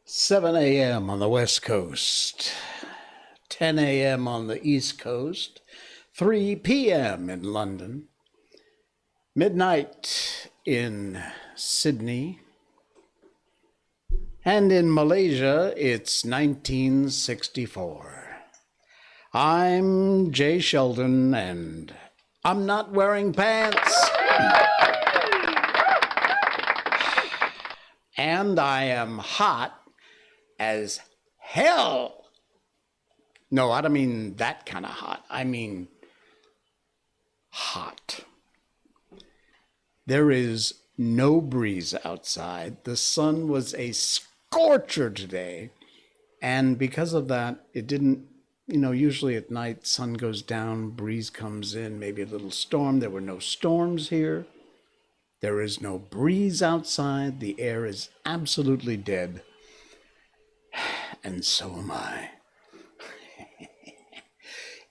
Seven a.m. on the West Coast, 10 a.m. on the East Coast, 3 p.m. in London, midnight in Sydney, and in Malaysia, it's 1964. I'm Jay Sheldon, and I'm not wearing pants. And I am hot as hell. No, I don't mean that kind of hot. I mean hot. There is no breeze outside. The sun was a scorcher today. And because of that, it didn't, usually at night, sun goes down, breeze comes in, maybe a little storm. There were no storms here. There is no breeze outside. The air is absolutely dead. And so am I.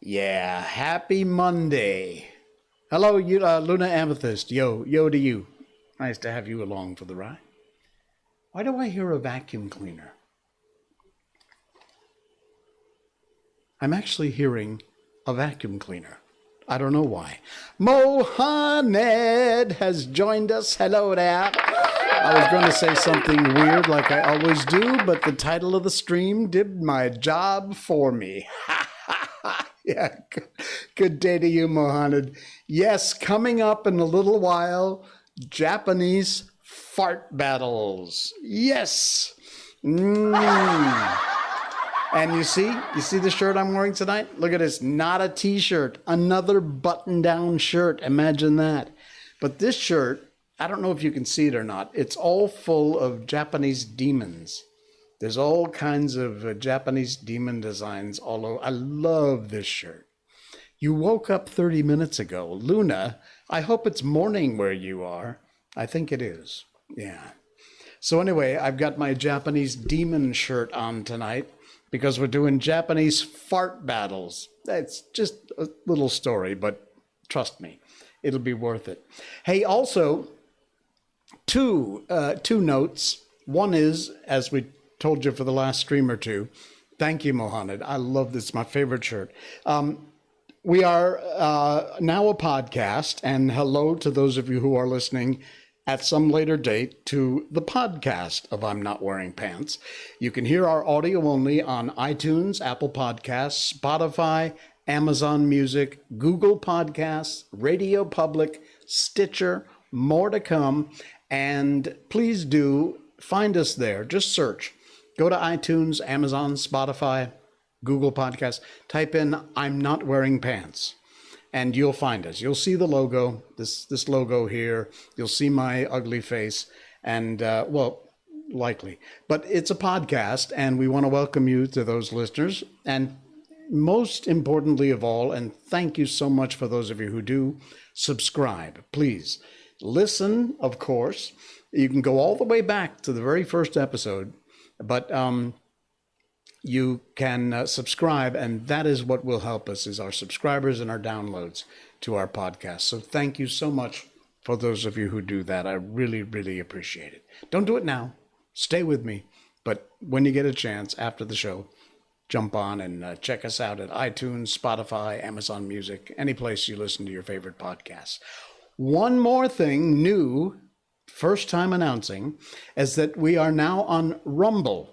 Yeah, happy Monday. Hello, Luna Amethyst. Yo to you. Nice to have you along for the ride. Why do I hear a vacuum cleaner? I'm actually hearing a vacuum cleaner. I don't know why. Mohamed has joined us. Hello there. I was going to say something weird like I always do, but the title of the stream did my job for me. Yeah, good day to you, Mohamed. Yes, coming up in a little while, Japanese fart battles. Yes. And you see the shirt I'm wearing tonight? Look at this, not a t-shirt, another button-down shirt. Imagine that. But this shirt, I don't know if you can see it or not. It's all full of Japanese demons. There's all kinds of Japanese demon designs all over. I love this shirt. You woke up 30 minutes ago. Luna, I hope it's morning where you are. I think it is. Yeah. So anyway, I've got my Japanese demon shirt on tonight because we're doing Japanese fart battles. It's just a little story, but trust me, it'll be worth it. Hey, also, two notes. One is, as we told you for the last stream or two, thank you, Mohamed. I love this. It's my favorite shirt. We are now a podcast, and hello to those of you who are listening at some later date to the podcast of I'm Not Wearing Pants. You can hear our audio only on iTunes, Apple Podcasts, Spotify, Amazon Music, Google Podcasts, Radio Public, Stitcher, more to come. And please do find us there. Just search. Go to iTunes, Amazon, Spotify, Google Podcasts. Type in I'm Not Wearing Pants. And you'll find us. You'll see the logo, this logo here. You'll see my ugly face, and likely. But it's a podcast, and we want to welcome you to those listeners. And most importantly of all, and thank you so much for those of you who do, subscribe, please. Listen, of course. You can go all the way back to the very first episode, but you can subscribe, and that is what will help us, is our subscribers and our downloads to our podcast. So thank you so much for those of you who do that. I really, really appreciate it. Don't do it now. Stay with me. But when you get a chance after the show, jump on and check us out at iTunes, Spotify, Amazon Music, any place you listen to your favorite podcasts. One more thing new, first time announcing, is that we are now on Rumble.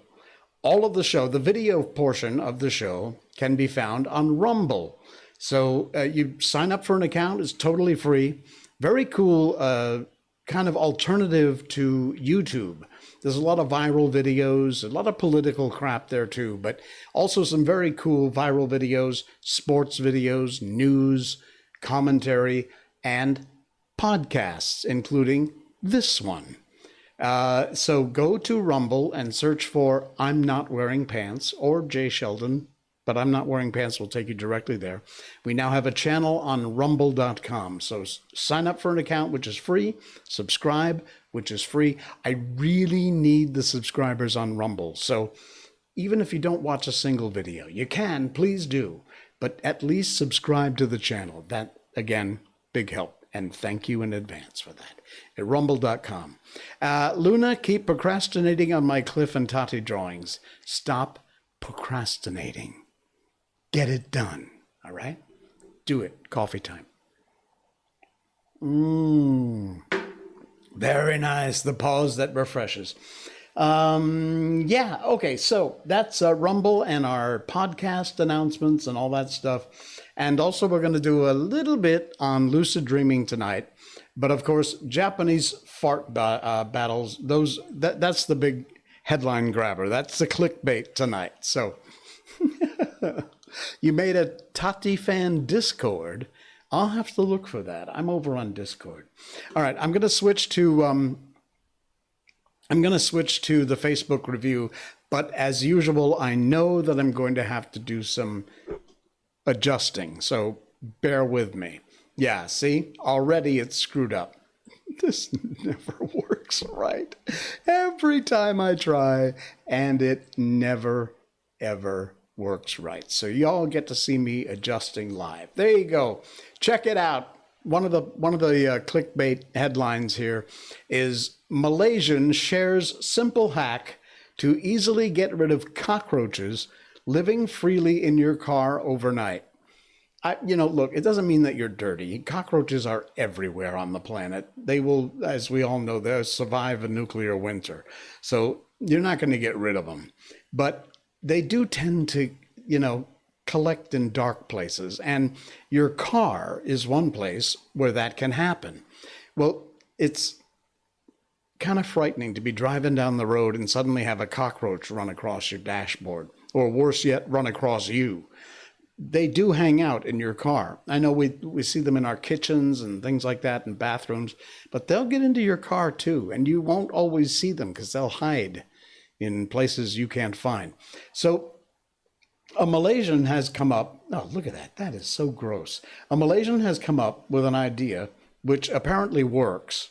All of the show, the video portion of the show, can be found on Rumble. So you sign up for an account. It's totally free. Very cool kind of alternative to YouTube. There's a lot of viral videos, a lot of political crap there too, but also some very cool viral videos, sports videos, news, commentary, and podcasts, including this one. So go to Rumble and search for I'm Not Wearing Pants or Jay Sheldon, but I'm Not Wearing Pants will take you directly there. We now have a channel on rumble.com. So sign up for an account, which is free. Subscribe, which is free. I really need the subscribers on Rumble. So even if you don't watch a single video, you can, please do. But at least subscribe to the channel. That, again, big help. And thank you in advance for that at rumble.com. Luna, keep procrastinating on my Cliff and Tati drawings. Stop procrastinating. Get it done. All right? Do it. Coffee time. Very nice. The pause that refreshes. Yeah, okay, so that's Rumble and our podcast announcements and all that stuff. And also we're going to do a little bit on lucid dreaming tonight. But of course, Japanese fart battles, that's the big headline grabber. That's the clickbait tonight. So you made a Tati fan Discord. I'll have to look for that. I'm over on Discord. All right, I'm going to switch to the Facebook review, but as usual, I know that I'm going to have to do some adjusting, so bear with me. Yeah, see, already it's screwed up. This never works right. Every time I try, and it never, ever works right. So y'all get to see me adjusting live. There you go. Check it out. One of the clickbait headlines here is Malaysian shares simple hack to easily get rid of cockroaches living freely in your car overnight. Look, it doesn't mean that you're dirty. Cockroaches are everywhere on the planet. They will, as we all know, they'll survive a nuclear winter. So you're not going to get rid of them. But they do tend to, collect in dark places. And your car is one place where that can happen. Well, it's kind of frightening to be driving down the road and suddenly have a cockroach run across your dashboard, or worse yet, run across you. They do hang out in your car. I know we see them in our kitchens and things like that, in bathrooms, but they'll get into your car too, and you won't always see them because they'll hide in places you can't find. So a Malaysian has come up, oh, look at that, that is so gross. A Malaysian has come up with an idea which apparently works.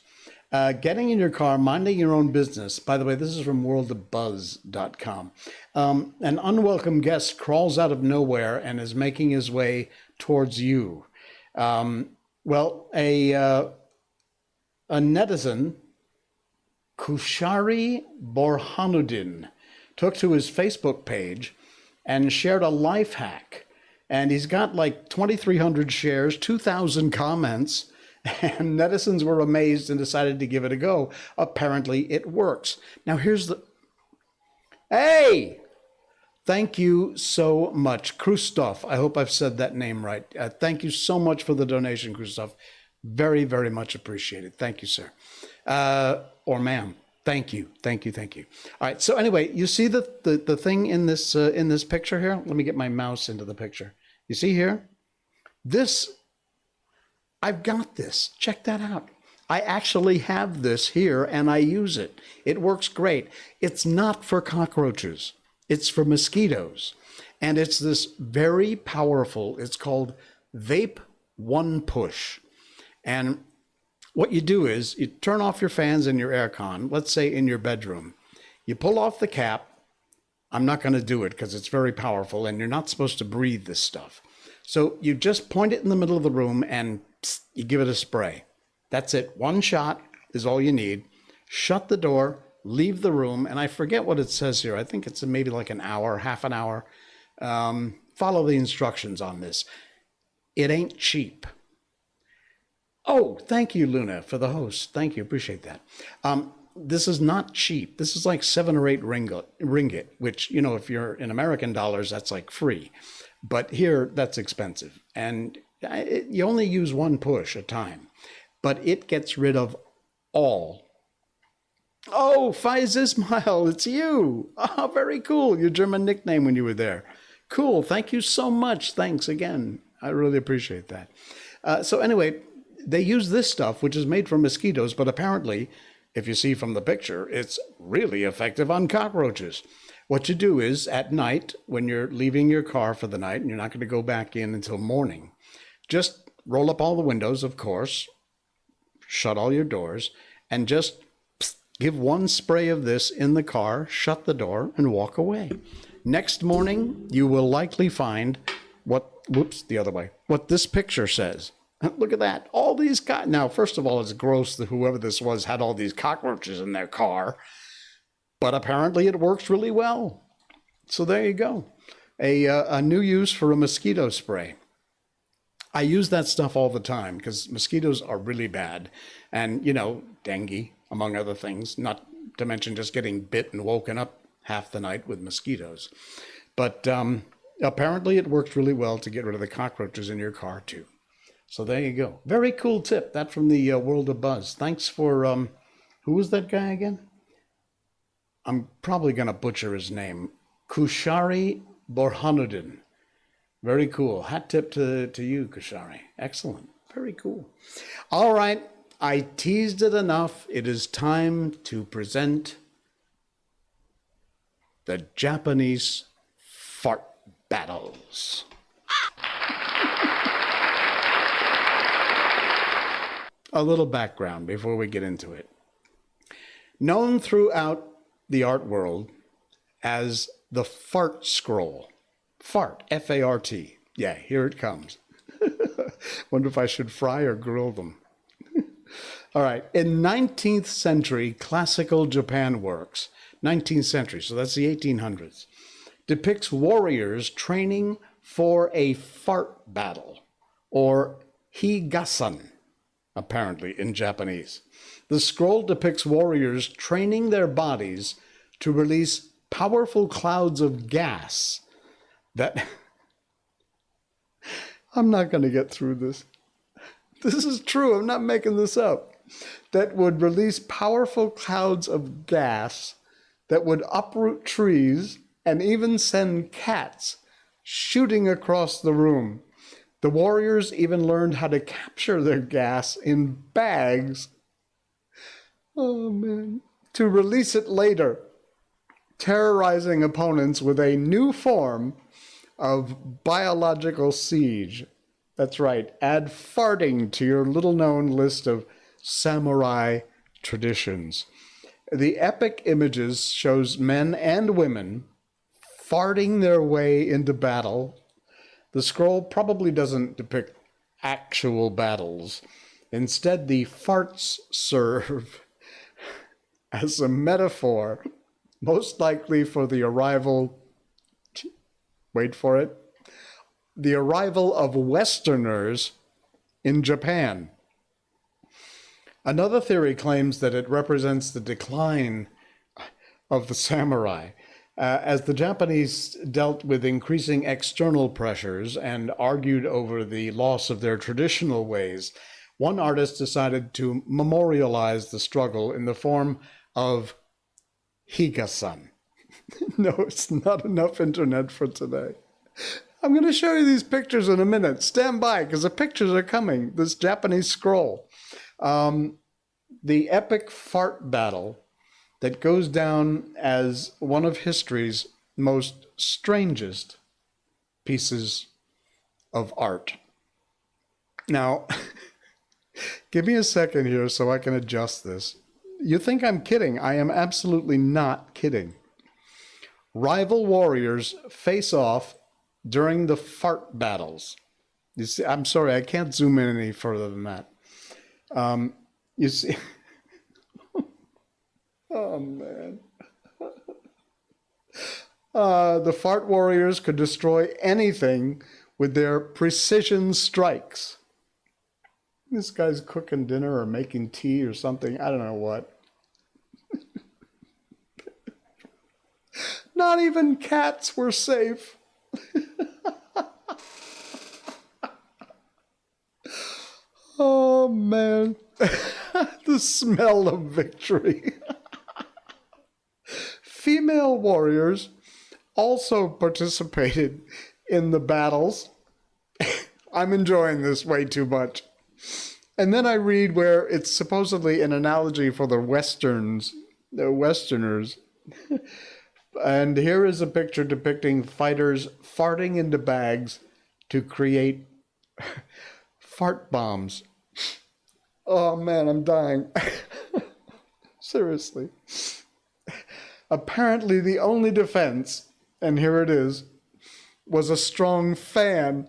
Getting in your car, minding your own business. By the way, this is from worldofbuzz.com. An unwelcome guest crawls out of nowhere and is making his way towards you. A netizen, Kushari Borhanuddin, took to his Facebook page and shared a life hack. And he's got like 2,300 shares, 2,000 comments. And netizens were amazed and decided to give it a go. Apparently it works. Now here's the... Hey! Thank you so much. Krustov. I hope I've said that name right. Thank you so much for the donation, Krustov. Very, very much appreciated. Thank you, sir. Or ma'am. Thank you. Thank you. Thank you. All right. So anyway, you see the thing in this picture here? Let me get my mouse into the picture. You see here? I've got this. Check that out. I actually have this here and I use it. It works great. It's not for cockroaches. It's for mosquitoes. And it's this very powerful, it's called Vape One Push. And what you do is you turn off your fans and your aircon, let's say in your bedroom. You pull off the cap. I'm not going to do it because it's very powerful and you're not supposed to breathe this stuff. So you just point it in the middle of the room and you give it a spray. That's it. One shot is all you need. Shut the door, leave the room, and I forget what it says here. I think it's maybe like an hour, half an hour. Follow the instructions on this. It ain't cheap. Oh, thank you, Luna, for the host. Thank you. Appreciate that. This is not cheap. This is like 7 or 8 ringgit, which, if you're in American dollars, that's like free. But here, that's expensive. And you only use one push a time, but it gets rid of all. Oh, Faiz Ismail, it's you. Oh, very cool. Your German nickname when you were there. Cool. Thank you so much. Thanks again. I really appreciate that. So anyway, they use this stuff, which is made from mosquitoes, but apparently, if you see from the picture, it's really effective on cockroaches. What you do is at night, when you're leaving your car for the night, and you're not going to go back in until morning, just roll up all the windows, of course, shut all your doors, and just give one spray of this in the car, shut the door, and walk away. Next morning, you will likely find what this picture says. Look at that. All these now, first of all, it's gross that whoever this was had all these cockroaches in their car, but apparently it works really well. So there you go. A new use for a mosquito spray. I use that stuff all the time because mosquitoes are really bad. And, dengue, among other things, not to mention just getting bit and woken up half the night with mosquitoes. But apparently it works really well to get rid of the cockroaches in your car, too. So there you go. Very cool tip. That from the World of Buzz. Thanks for, who was that guy again? I'm probably going to butcher his name. Kushari Borhanuddin. Very cool. Hat tip to you, Kushari. Excellent. Very cool. All right. I teased it enough. It is time to present the Japanese fart battles. A little background before we get into it. Known throughout the art world as the fart scroll. Fart, F-A-R-T. Yeah, here it comes. Wonder if I should fry or grill them. All right, in 19th century classical Japan works, 19th century, so that's the 1800s, depicts warriors training for a fart battle, or higasan, apparently in Japanese. The scroll depicts warriors training their bodies to release powerful clouds of gas that... I'm not going to get through this. This is true. I'm not making this up. That would release powerful clouds of gas that would uproot trees and even send cats shooting across the room. The warriors even learned how to capture their gas in bags. Oh, man. To release it later, terrorizing opponents with a new form of biological siege. That's right. Add farting to your little-known list of samurai traditions. The epic images shows men and women farting their way into battle. The scroll probably doesn't depict actual battles. Instead, the farts serve as a metaphor, most likely for the arrival, wait for it, the arrival of Westerners in Japan. Another theory claims that it represents the decline of the samurai. As the Japanese dealt with increasing external pressures and argued over the loss of their traditional ways, one artist decided to memorialize the struggle in the form of higasan. No, it's not enough internet for today. I'm going to show you these pictures in a minute. Stand by, because the pictures are coming. This Japanese scroll. The epic fart battle that goes down as one of history's most strangest pieces of art. Now, give me a second here so I can adjust this. You think I'm kidding. I am absolutely not kidding. Rival warriors face off during the fart battles. You see, I'm sorry, I can't zoom in any further than that. You see, oh man. The fart warriors could destroy anything with their precision strikes. This guy's cooking dinner or making tea or something. I don't know what. Not even cats were safe. Oh, man. The smell of victory. Female warriors also participated in the battles. I'm enjoying this way too much. And then I read where it's supposedly an analogy for the Westerners. And here is a picture depicting fighters farting into bags to create fart bombs. Oh man, I'm dying. Seriously. Apparently the only defense, and here it is, was a strong fan.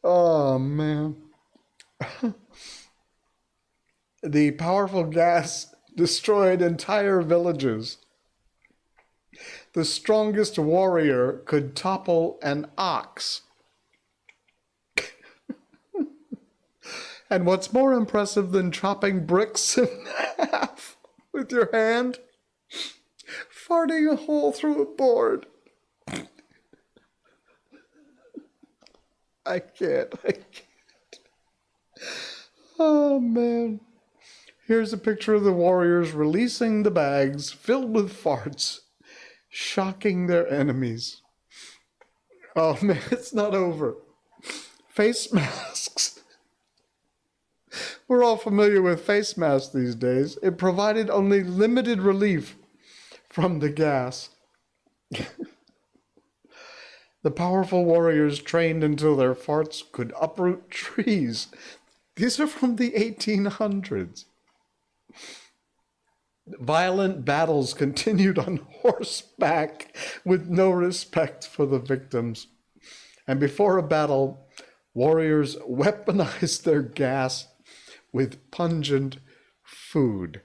Oh man. The powerful gas destroyed entire villages. The strongest warrior could topple an ox. And what's more impressive than chopping bricks in half with your hand? Farting a hole through a board. I can't. Oh, man. Here's a picture of the warriors releasing the bags filled with farts, shocking their enemies. Oh, man, it's not over. Face masks. We're all familiar with face masks these days. It provided only limited relief from the gas. The powerful warriors trained until their farts could uproot trees. These are from the 1800s. Violent battles continued on horseback with no respect for the victims. And before a battle, warriors weaponized their gas with pungent food.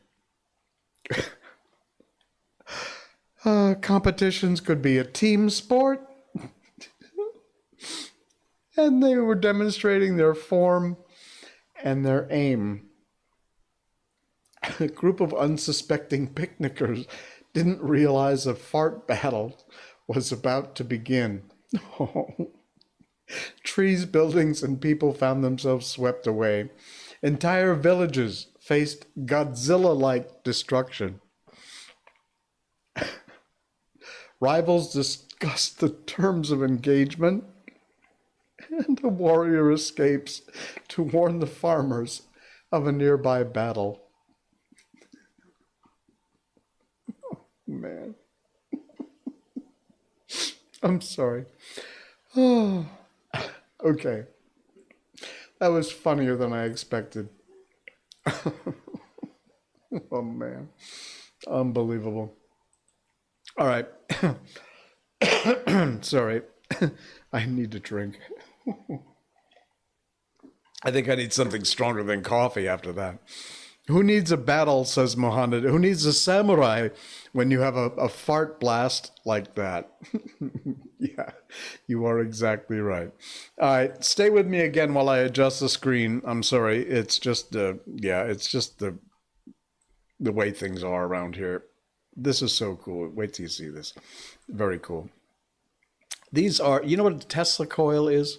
Competitions could be a team sport. And they were demonstrating their form and their aim. A group of unsuspecting picnickers didn't realize a fart battle was about to begin. Trees, buildings, and people found themselves swept away. Entire villages faced Godzilla-like destruction. Rivals discussed the terms of engagement, and a warrior escapes to warn the farmers of a nearby battle. Oh, man. I'm sorry. Oh, okay. That was funnier than I expected. Oh, man. Unbelievable. All right. Sorry. I need to drink. I think I need something stronger than coffee after that. Who needs a battle, says Mohammed? Who needs a samurai when you have a fart blast like that? Yeah, you are exactly right. All right, stay with me again while I adjust the screen. I'm sorry. It's just the way things are around here. This is so cool. Wait till you see this. Very cool. These are, you know what a Tesla coil is?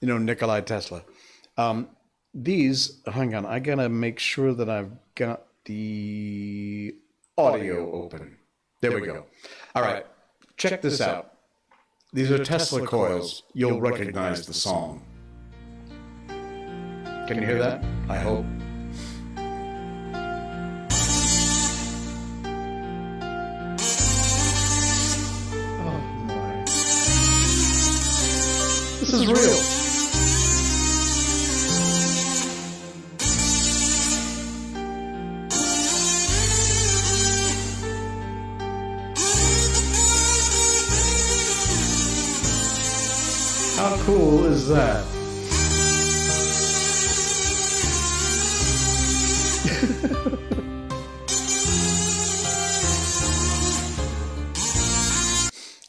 You know, Nikola Tesla. These, hang on, I gotta make sure that I've got the audio open. There we go. All right, check this out. These are Tesla coils. You'll recognize the song. Can you hear that? I hope. Oh my. This is real. How cool is that?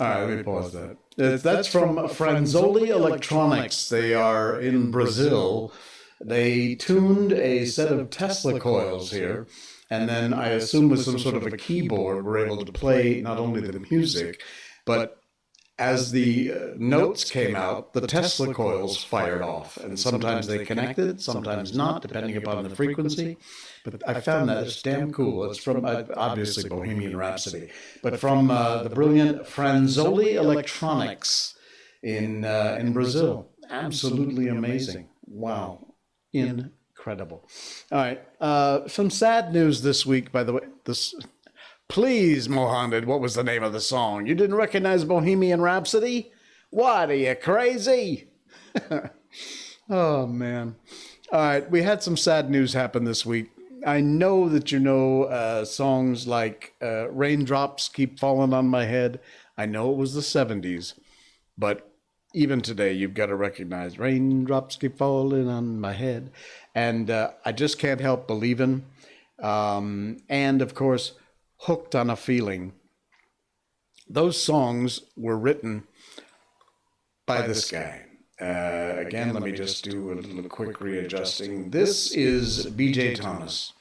All right, let me pause that. That's from Franzoli Electronics. They are in Brazil. They tuned a set of Tesla coils here, and then I assume with some sort of a keyboard, we're able to play not only the music, but as the notes came out, the Tesla coils fired off, and sometimes they connected, sometimes not, depending upon the frequency. But I found that it's damn cool. It's from obviously Bohemian Rhapsody, but from the brilliant Franzoli Electronics in Brazil. Absolutely amazing. Wow, incredible. All right, some sad news this week. By the way, Please, Mohammed, what was the name of the song? You didn't recognize Bohemian Rhapsody? What, are you crazy? Oh, man. All right, we had some sad news happen this week. I know that you know songs like Raindrops Keep Falling on My Head. I know it was the 70s, but even today, you've got to recognize Raindrops Keep Falling on My Head. And I Just Can't Help Believin'. And, of course, Hooked on a Feeling. Those songs were written by this guy. Again, let me just do a little quick readjusting. This is B.J. Thomas.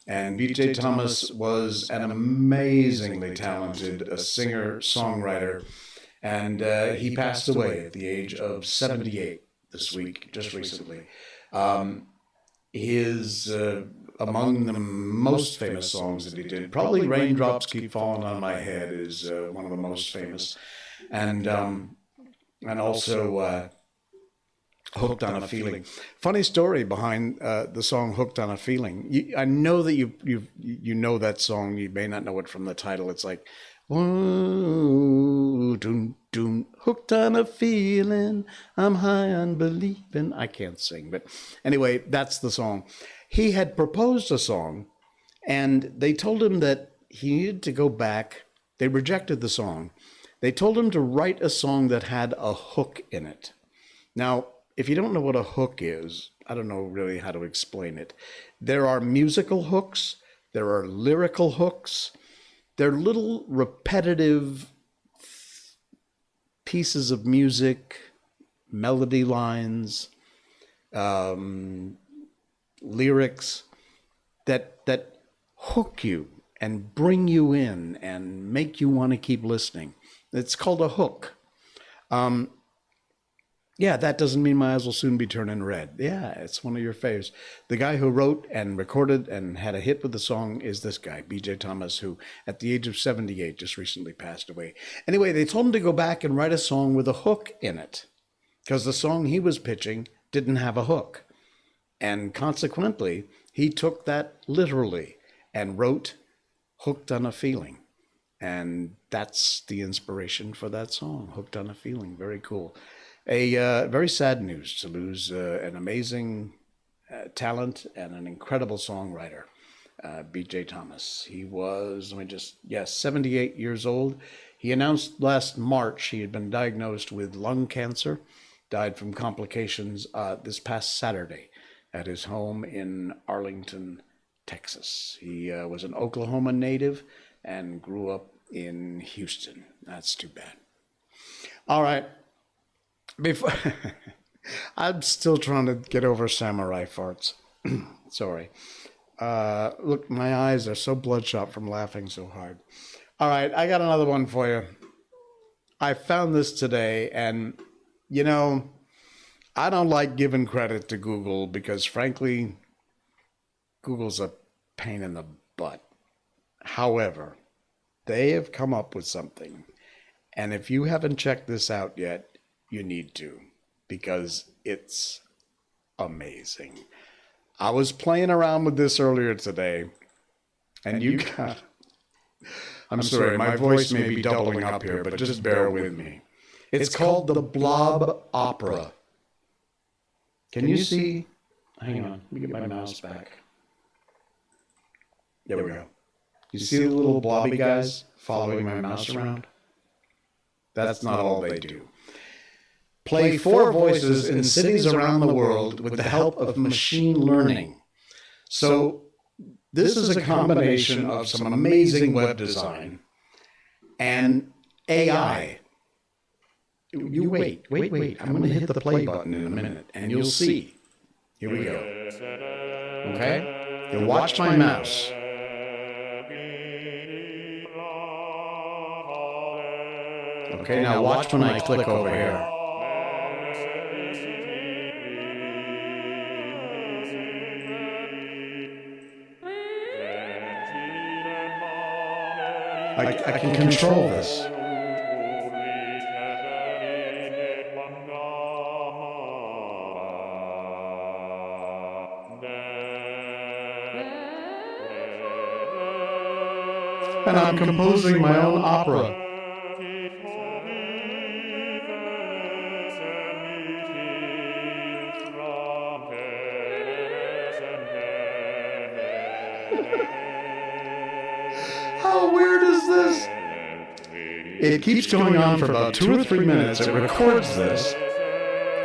And B.J. Thomas was an amazingly talented singer-songwriter. And he passed away at the age of 78 this week, just recently. His among the most famous songs that he did, probably Raindrops Keep Falling on My Head is one of the most famous. And also Hooked on a Feeling. Funny story behind the song Hooked on a Feeling. I know that you know that song. You may not know it from the title. It's like, "Ooh, doom, doom, hooked on a feeling, I'm high on believing." I can't sing, but anyway, that's the song. He had proposed a song, and they told him that he needed to go back. They rejected the song. They told him to write a song that had a hook in it. Now, if you don't know what a hook is, I don't know really how to explain it. There are musical hooks. There are lyrical hooks. They're little repetitive pieces of music, melody lines, lyrics that hook you and bring you in and make you want to keep listening. It's called a hook. Yeah, that doesn't mean my eyes will soon be turning red. Yeah, it's one of your faves. The guy who wrote and recorded and had a hit with the song is this guy, B.J. Thomas, who at the age of 78 just recently passed away. Anyway, they told him to go back and write a song with a hook in it because the song he was pitching didn't have a hook. And consequently, he took that literally and wrote Hooked on a Feeling. And that's the inspiration for that song, Hooked on a Feeling. Very cool. A very sad news to lose an amazing talent and an incredible songwriter, B.J. Thomas. He was, 78 years old. He announced last March he had been diagnosed with lung cancer, died from complications this past Saturday at his home in Arlington, Texas. He was an Oklahoma native and grew up in Houston. That's too bad. All right. Before I'm still trying to get over samurai farts. Sorry. Look, my eyes are so bloodshot from laughing so hard. All right, I got another one for you. I found this today, and, you know, I don't like giving credit to Google because, frankly, Google's a pain in the butt. However, they have come up with something. And if you haven't checked this out yet, you need to, because it's amazing. I was playing around with this earlier today, and you got... I'm sorry, my voice may be doubling up here, but just bear with me. It's called the Blob Opera. Can you see? Hang on, let me get my mouse back. There we go. You see the little blobby guys following my mouse around? That's not all they do. Play 4 voices in cities around the world with the help of machine learning. So this is a combination of some amazing web design and AI. You wait. I'm going to hit the play button in a minute, and you'll see. Here we go. Okay? You'll watch my mouse. Okay, now watch when I click over here. I can control this. And I'm composing my own opera. How weird is this? It keeps going on for about 2 or 3 minutes. It records this,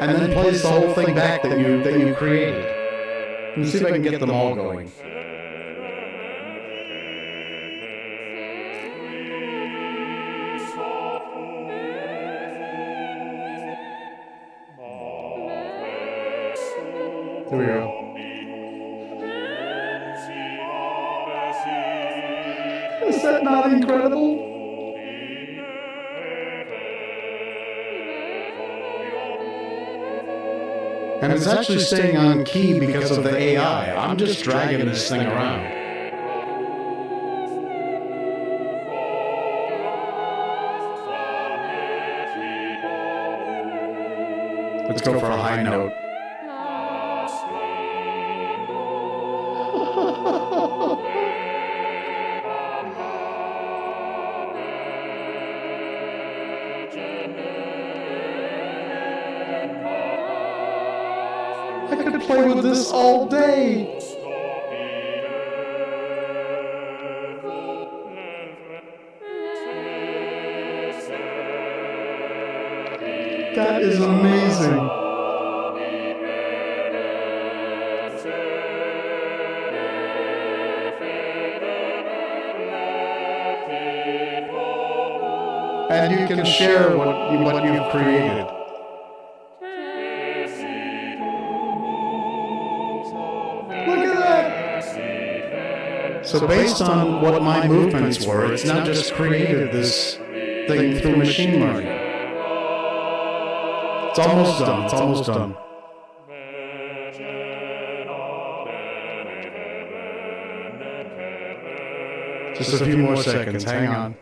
and then plays the whole thing back that you created. Let me see if I can get them all going. Here we go. Is that not incredible? And it's actually staying on key because of the AI. I'm just dragging this thing around. Let's go for a high note. I could play with this all day. That is amazing. And you can share what you've created. Look at that! So based on what my movements were, it's now just created this thing through machine learning. It's almost done. It's almost done. Just a few more seconds. Hang on.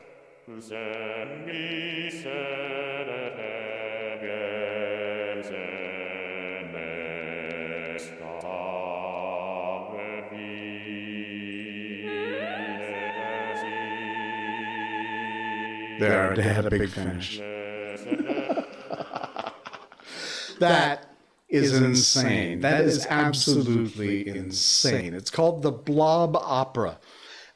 There, they had a big finish. That is insane. That is absolutely insane. It's called the Blob Opera.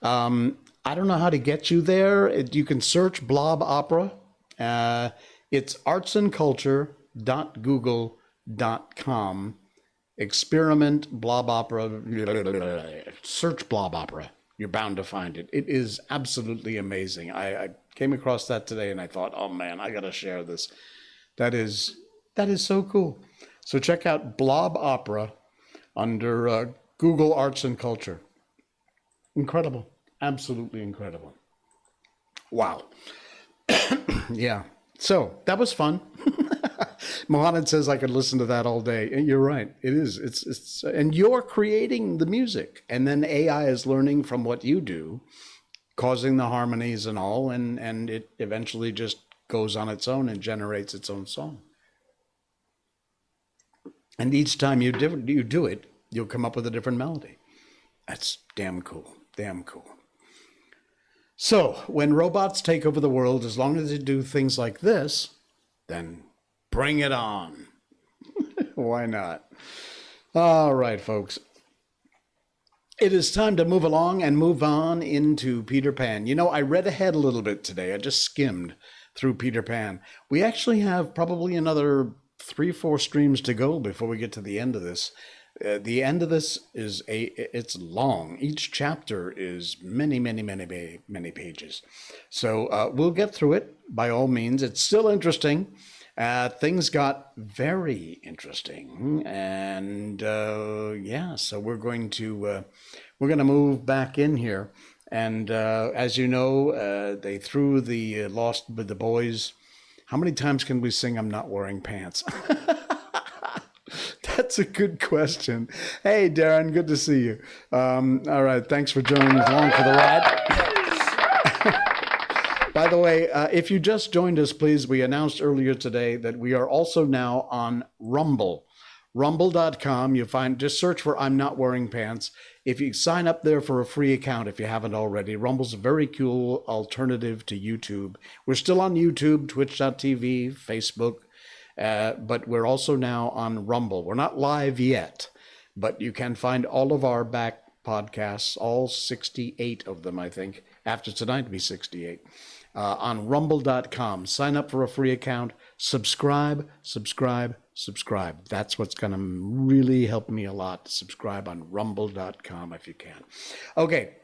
I don't know how to get you there. You can search Blob Opera. It's artsandculture.google.com. Experiment Blob Opera. Search Blob Opera. You're bound to find it. It is absolutely amazing. I came across that today and I thought, oh man, I got to share this. That is so cool. So check out Blob Opera under Google Arts and Culture. Incredible. Absolutely incredible. Wow. Yeah. So that was fun. Mohamed says I could listen to that all day. And you're right. It is. It's and you're creating the music. And then AI is learning from what you do, causing the harmonies and all, and it eventually just goes on its own and generates its own song. And each time you do it, you'll come up with a different melody. That's damn cool. Damn cool. So when robots take over the world, as long as they do things like this, then bring it on. Why not? All right, folks. It is time to move along and move on into Peter Pan. You know, I read ahead a little bit today. I just skimmed through Peter Pan. We actually have probably another 3-4 streams to go before we get to the end of this. The end of this is it's long. Each chapter is many pages. So we'll get through it by all means. It's still interesting. Things got very interesting, and yeah. So we're going to move back in here, and as you know, they threw the Lost with the Boys How many times can we sing I'm not wearing pants? That's a good question. Hey, Darren, good to see you. All right, thanks for joining us along for the ride. By the way, if you just joined us, please, we announced earlier today that we are also now on Rumble. Rumble.com. Just search for I'm Not Wearing Pants. If you sign up there for a free account, if you haven't already, Rumble's a very cool alternative to YouTube. We're still on YouTube, Twitch.tv, Facebook, but we're also now on Rumble. We're not live yet, but you can find all of our back podcasts, all 68 of them, I think. After tonight, it'll be 68. On rumble.com. Sign up for a free account. Subscribe. That's what's going to really help me a lot. Subscribe on rumble.com if you can. Okay,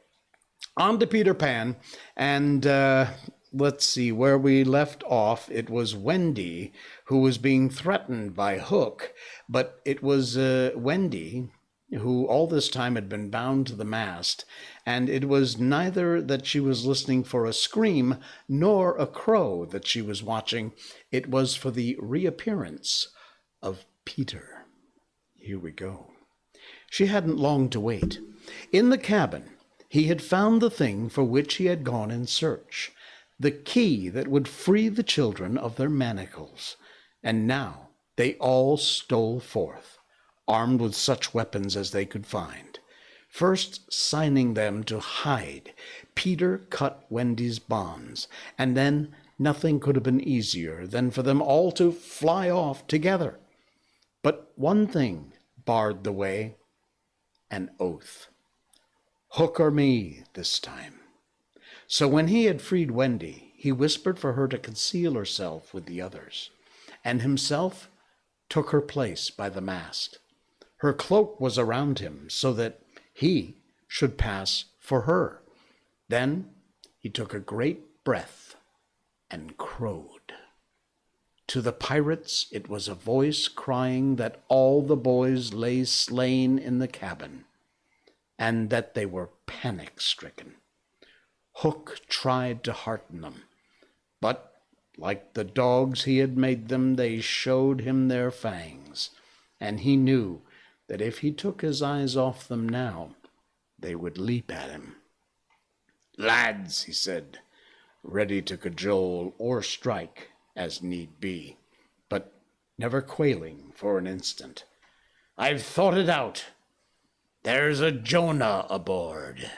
on to Peter Pan. And let's see where we left off. It was Wendy who was being threatened by Hook. But it was Wendy who all this time had been bound to the mast, and it was neither that she was listening for a scream nor a crow that she was watching. It was for the reappearance of Peter. Here we go. She hadn't long to wait. In the cabin, he had found the thing for which he had gone in search, the key that would free the children of their manacles. And now they all stole forth, armed with such weapons as they could find. First signing them to hide, Peter cut Wendy's bonds, and then nothing could have been easier than for them all to fly off together. But one thing barred the way, an oath. Hook or me this time. So when he had freed Wendy, he whispered for her to conceal herself with the others, and himself took her place by the mast. Her cloak was around him so that he should pass for her. Then he took a great breath and crowed. To the pirates it was a voice crying that all the boys lay slain in the cabin, and that they were panic-stricken. Hook tried to hearten them, but like the dogs he had made them, they showed him their fangs, and he knew that if he took his eyes off them now, they would leap at him. "Lads," he said, ready to cajole or strike as need be, but never quailing for an instant, "I've thought it out. There's a Jonah aboard."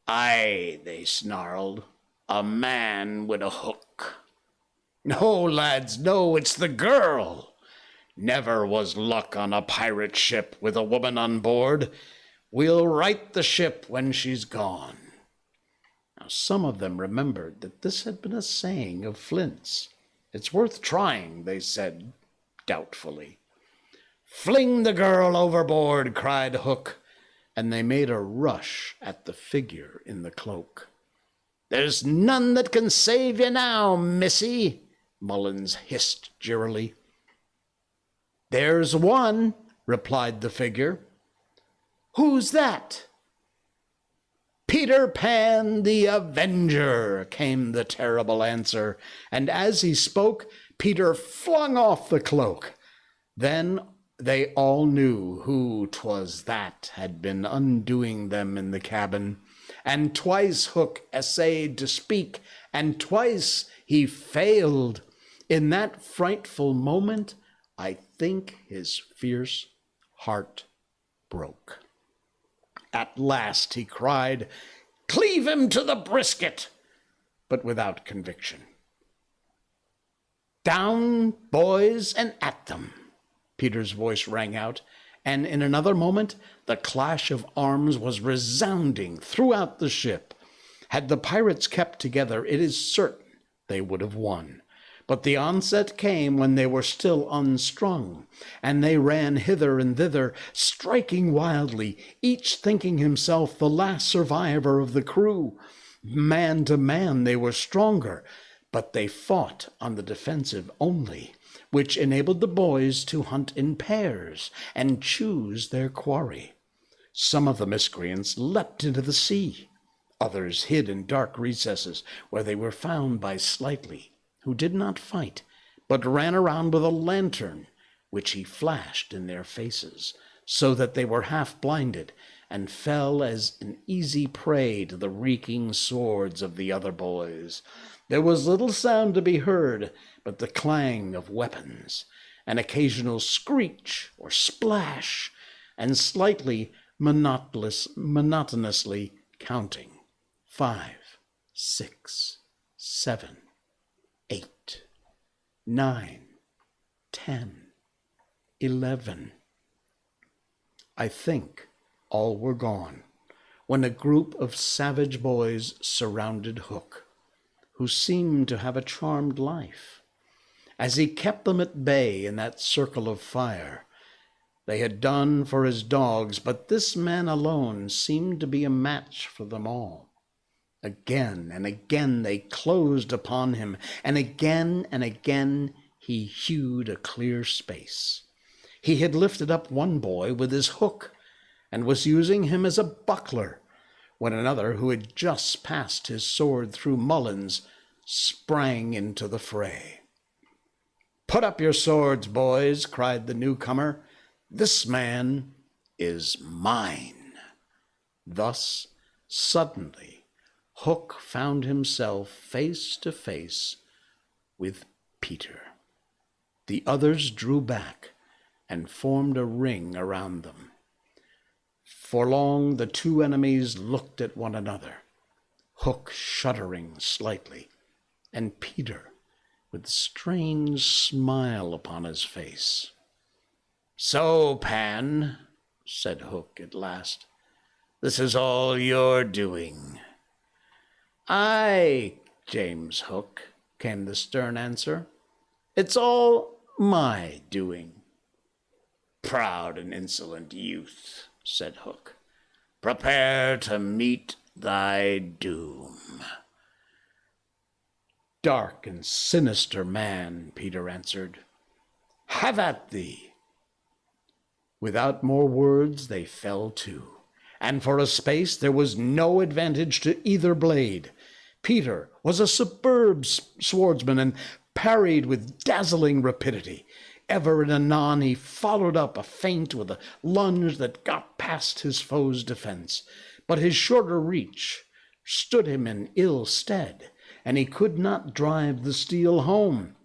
"Aye," they snarled, "a man with a hook." "No, lads, no, it's the girl. Never was luck on a pirate ship with a woman on board. We'll right the ship when she's gone." Now some of them remembered that this had been a saying of Flint's. "It's worth trying," they said doubtfully. "Fling the girl overboard," cried Hook, and they made a rush at the figure in the cloak. "There's none that can save you now, missy," Mullins hissed cheerily. "There's one," replied the figure. "Who's that?" "Peter Pan the Avenger," came the terrible answer, and as he spoke, Peter flung off the cloak. Then they all knew who 'twas that had been undoing them in the cabin, and twice Hook essayed to speak, and twice he failed. In that frightful moment, I think his fierce heart broke. At last he cried, "Cleave him to the brisket," but without conviction. "Down, boys, and at them," Peter's voice rang out, and in another moment the clash of arms was resounding throughout the ship. Had the pirates kept together, it is certain they would have won. But the onset came when they were still unstrung, and they ran hither and thither, striking wildly, each thinking himself the last survivor of the crew. Man to man they were stronger, but they fought on the defensive only, which enabled the boys to hunt in pairs and choose their quarry. Some of the miscreants leapt into the sea. Others hid in dark recesses, where they were found by slightly who did not fight, but ran around with a lantern, which he flashed in their faces, so that they were half blinded, and fell as an easy prey to the reeking swords of the other boys. There was little sound to be heard but the clang of weapons, an occasional screech or splash, and slightly monotonously counting. 5, 6, 7, 8, 9, 10, 11. I think all were gone when a group of savage boys surrounded Hook, who seemed to have a charmed life. As he kept them at bay in that circle of fire, they had done for his dogs, but this man alone seemed to be a match for them all. Again and again they closed upon him, and again he hewed a clear space. He had lifted up one boy with his hook, and was using him as a buckler, when another, who had just passed his sword through Mullins, sprang into the fray. "Put up your swords, boys," cried the newcomer. "This man is mine." Thus, suddenly, Hook found himself face to face with Peter. The others drew back and formed a ring around them. For long the two enemies looked at one another, Hook shuddering slightly, and Peter with a strange smile upon his face. "So, Pan," said Hook at last, "this is all your doing." "Aye, James Hook," came the stern answer. "It's all my doing." "Proud and insolent youth," said Hook, "prepare to meet thy doom." "Dark and sinister man," Peter answered. "Have at thee." Without more words they fell to, and for a space there was no advantage to either blade. Peter was a superb swordsman and parried with dazzling rapidity. Ever and anon he followed up a feint with a lunge that got past his foe's defense, but his shorter reach stood him in ill stead, and he could not drive the steel home.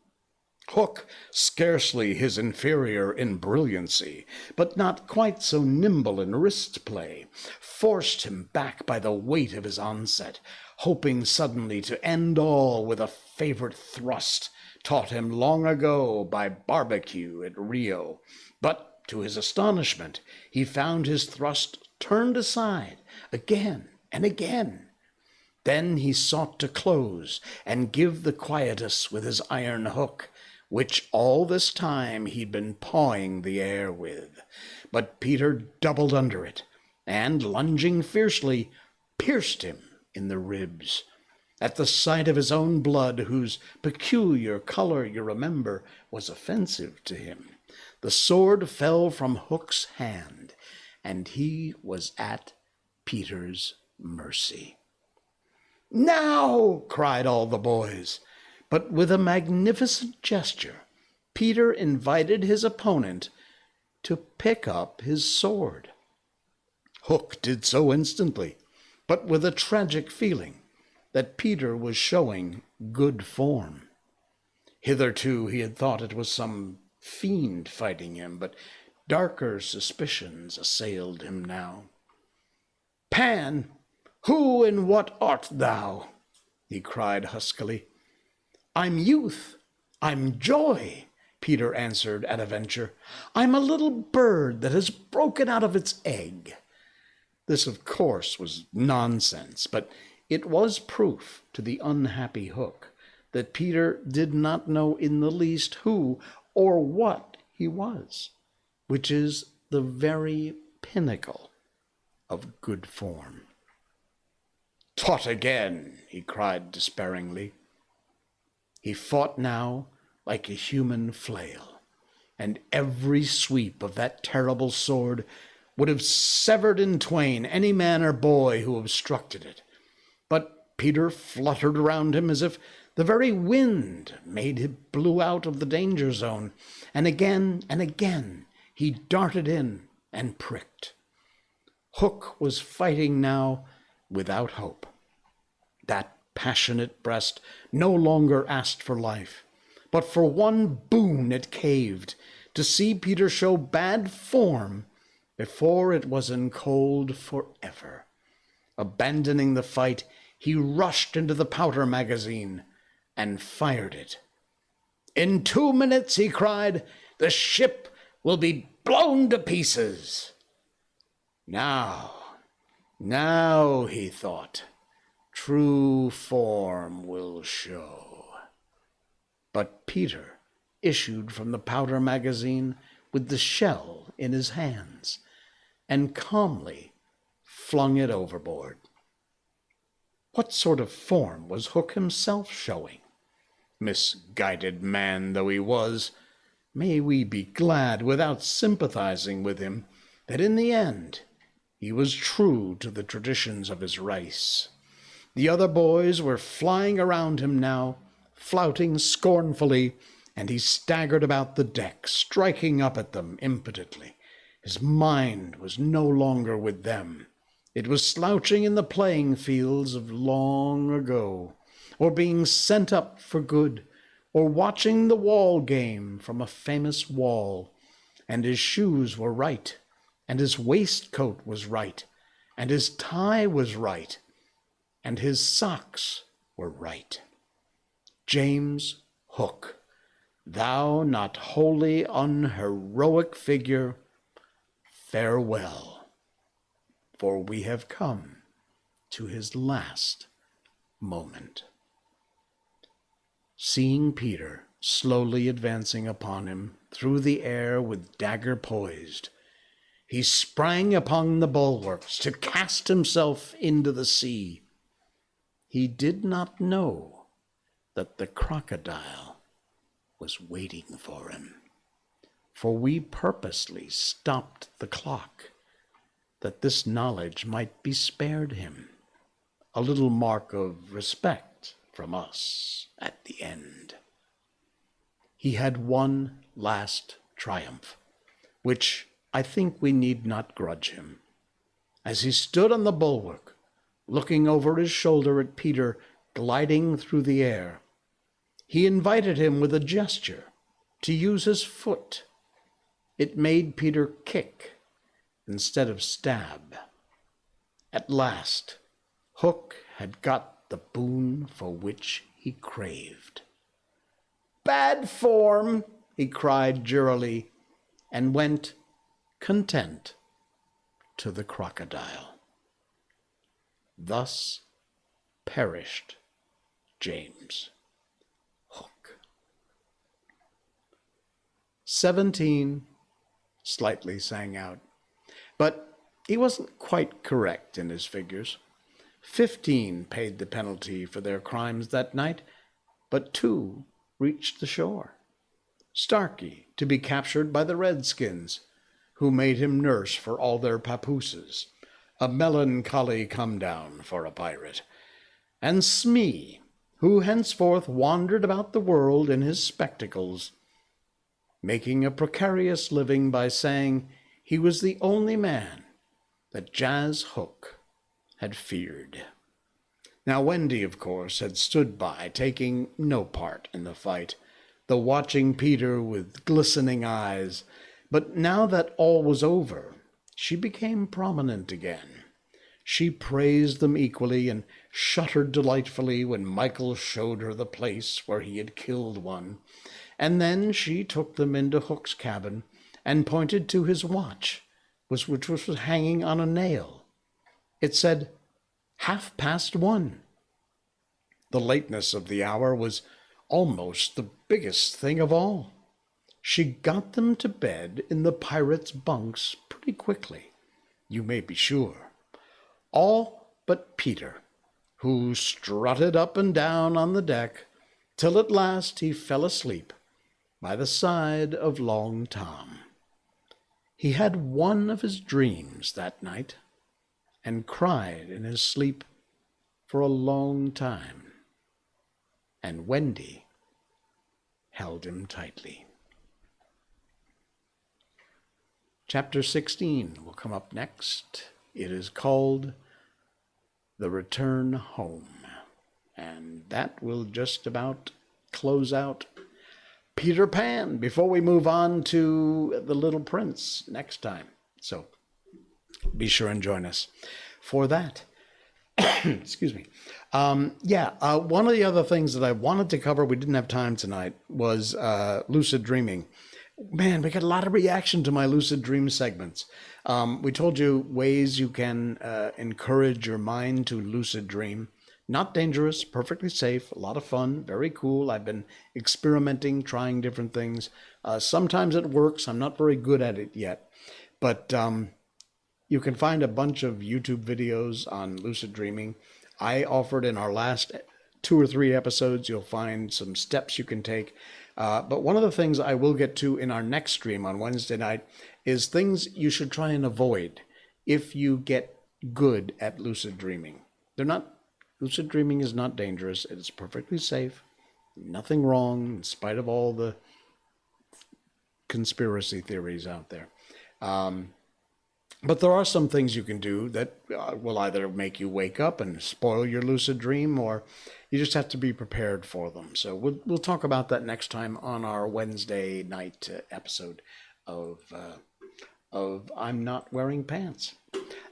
Hook, scarcely his inferior in brilliancy, but not quite so nimble in wrist play, forced him back by the weight of his onset, hoping suddenly to end all with a favorite thrust taught him long ago by Barbecue at Rio. But to his astonishment, he found his thrust turned aside again and again. Then he sought to close and give the quietus with his iron hook, which all this time he'd been pawing the air with. But Peter doubled under it, and, lunging fiercely, pierced him in the ribs. At the sight of his own blood, whose peculiar color, you remember, was offensive to him, the sword fell from Hook's hand, and he was at Peter's mercy. "Now!" cried all the boys. But with a magnificent gesture, Peter invited his opponent to pick up his sword. Hook did so instantly, but with a tragic feeling that Peter was showing good form. Hitherto he had thought it was some fiend fighting him, but darker suspicions assailed him now. "Pan, who and what art thou?" he cried huskily. "I'm youth, I'm joy," Peter answered at a venture. "I'm a little bird that has broken out of its egg." This, of course, was nonsense, but it was proof to the unhappy Hook that Peter did not know in the least who or what he was, which is the very pinnacle of good form. "Taught again," he cried despairingly. He fought now like a human flail, and every sweep of that terrible sword would have severed in twain any man or boy who obstructed it. But Peter fluttered around him as if The very wind blew out of the danger zone, and again he darted in and pricked. Hook was fighting now without hope. That passionate breast no longer asked for life, but for one boon it caved, to see Peter show bad form before it was in cold forever. Abandoning the fight, he rushed into the powder magazine and fired it. "In 2 minutes," he cried, "the ship will be blown to pieces." Now, he thought, true form will show. But Peter issued from the powder magazine with the shell in his hands and calmly flung it overboard. What sort of form was Hook himself showing? Misguided man though he was, may we be glad, without sympathizing with him, that in the end he was true to the traditions of his race. The other boys were flying around him now, flouting scornfully, and he staggered about the deck, striking up at them impotently. His mind was no longer with them. It was slouching in the playing fields of long ago, or being sent up for good, or watching the wall game from a famous wall. And his shoes were right, and his waistcoat was right, and his tie was right, and his socks were right. James Hook, thou not wholly unheroic figure, farewell, for we have come to his last moment. Seeing Peter slowly advancing upon him through the air with dagger poised, he sprang upon the bulwarks to cast himself into the sea. He did not know that the crocodile was waiting for him, for we purposely stopped the clock, that this knowledge might be spared him, a little mark of respect from us at the end. He had one last triumph, which I think we need not grudge him. As he stood on the bulwark, looking over his shoulder at Peter gliding through the air, he invited him with a gesture to use his foot. It made Peter kick instead of stab. At last, Hook had got the boon for which he craved. "Bad form," he cried cheerily, and went, content, to the crocodile. Thus perished James Hook. 17 slightly sang out, but he wasn't quite correct in his figures. 15 paid the penalty for their crimes that night, but 2 reached the shore. Starkey to be captured by the Redskins, who made him nurse for all their papooses, a melancholy come-down for a pirate, and Smee, who henceforth wandered about the world in his spectacles, making a precarious living by saying he was the only man that Jas Hook had feared. Now Wendy, of course, had stood by, taking no part in the fight, though watching Peter with glistening eyes. But now that all was over, she became prominent again. She praised them equally and shuddered delightfully when Michael showed her the place where he had killed one. And then she took them into Hook's cabin and pointed to his watch, which was hanging on a nail. It said 1:30. The lateness of the hour was almost the biggest thing of all. She got them to bed in the pirates' bunks pretty quickly, you may be sure. All but Peter, who strutted up and down on the deck till at last he fell asleep by the side of Long Tom. He had one of his dreams that night, and cried in his sleep for a long time. and Wendy held him tightly. Chapter 16 will come up next. It is called The Return Home. And that will just about close out Peter Pan before we move on to The Little Prince next time. So be sure and join us for that. Excuse me. One of the other things that I wanted to cover, we didn't have time tonight, was lucid dreaming. Man, we got a lot of reaction to my lucid dream segments. We told you ways you can encourage your mind to lucid dream. Not dangerous, perfectly safe, a lot of fun, very cool. I've been experimenting, trying different things. Sometimes it works. I'm not very good at it yet. But you can find a bunch of YouTube videos on lucid dreaming. I offered in our last 2 or 3 episodes, you'll find some steps you can take. But one of the things I will get to in our next stream on Wednesday night is things you should try and avoid if you get good at lucid dreaming. Lucid dreaming is not dangerous. It is perfectly safe. Nothing wrong in spite of all the conspiracy theories out there. But there are some things you can do that will either make you wake up and spoil your lucid dream, or you just have to be prepared for them. So we'll talk about that next time on our Wednesday night episode of I'm Not Wearing Pants.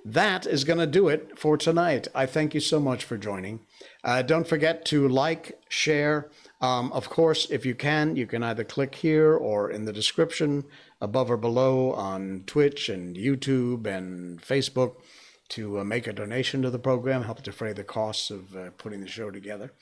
That is going to do it for tonight. I thank you so much for joining. Don't forget to like, share. Of course, if you can either click here or in the description above or below on Twitch and YouTube and Facebook to make a donation to the program, help defray the costs of putting the show together.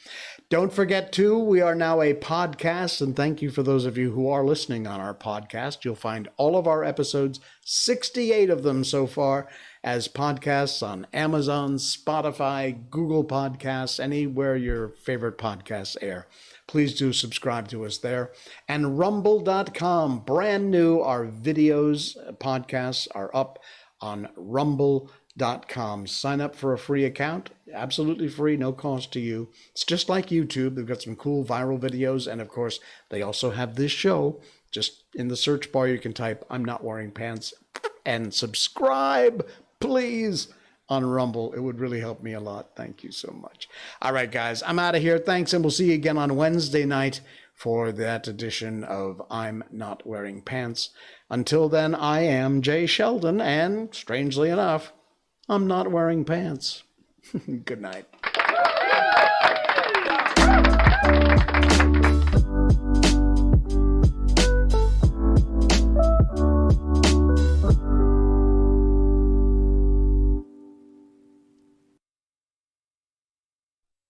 Don't forget, too, we are now a podcast, and thank you for those of you who are listening on our podcast. You'll find all of our episodes, 68 of them so far, as podcasts on Amazon, Spotify, Google Podcasts, anywhere your favorite podcasts air. Please do subscribe to us there. And rumble.com, brand new. Our videos, podcasts are up on rumble.com. Sign up for a free account, absolutely free, no cost to you. It's just like YouTube. They've got some cool viral videos, and of course they also have this show. Just in the search bar you can type I'm Not Wearing Pants and subscribe, please, on Rumble. It would really help me a lot. Thank you so much. All right, guys, I'm out of here. Thanks, and we'll see you again on Wednesday night for that edition of I'm Not Wearing Pants. Until then, I am Jay Sheldon, and strangely enough, I'm not wearing pants. Good night.